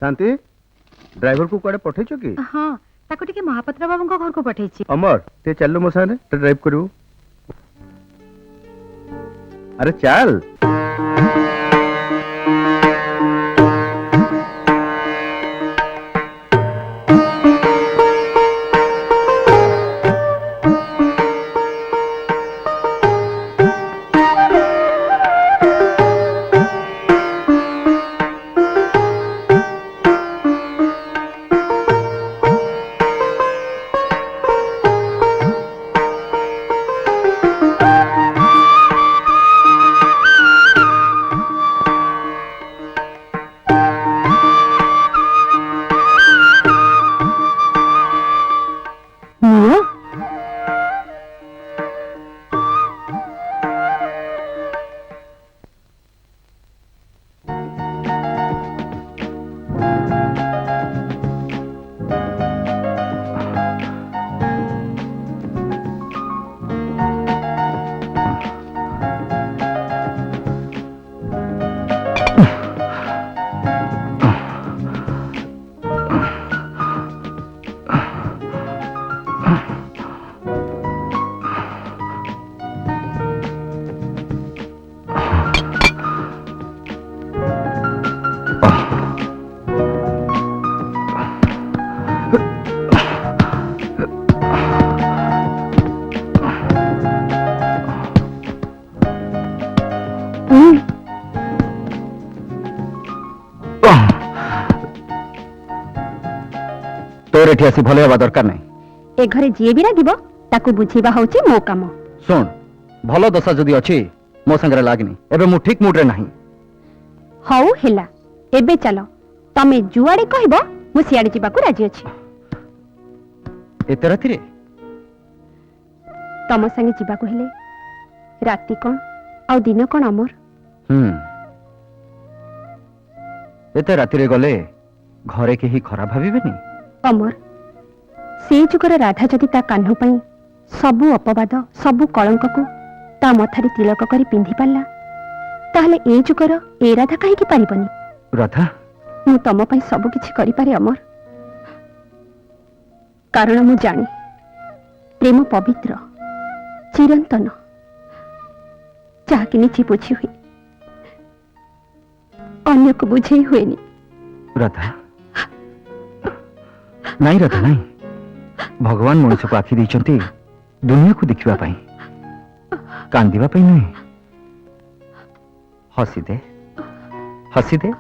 शांति driver को कुआडे पठेइछ कि? हाँ ताको टिके महापात्र बाबूଙ୍କ घर को पठेइछि। अमर ते चललो मो साने ते ड्राइव करू। अरे चल तोर एठी आसी भले हवा दरकार नहीं। ए घरे जे भी रागिबो ताको बुझीबा होची मो काम। सुन भलो दशा जदी अछि मो संगरे लागनी एबे मु ठीक मूड रे नहीं। हौ हेला एबे चलो तमे जुआडे कहबो मु सियाडे जिबा को राजी अछि। एते राती रे तम संगे जिबा को हेले राती कोन आ दिन कोन अमर। एते राती रे गले घरे के ही खराब भाबिबेनी। अमर से जुगर राधा जदि ता कान्ह पई सबु अपवाद सबु कलंक को ता मथारी तिलक करी पिंधि पाला ताहले ए जुगर ए राधा काहे की पारिबनी। राधा मु तम पई सब किछि करि पारे अमर, कारण मु जाने प्रेम पवित्र चिरंतन जाके निछि बुझी हुई अन्य को बुझे हुएनी। राधा नहीं राधा नहीं, भगवान मनुष्य को आखि देइचंती दुनिया को देखिबा पई कांदिबा पई नहीं। हसी दे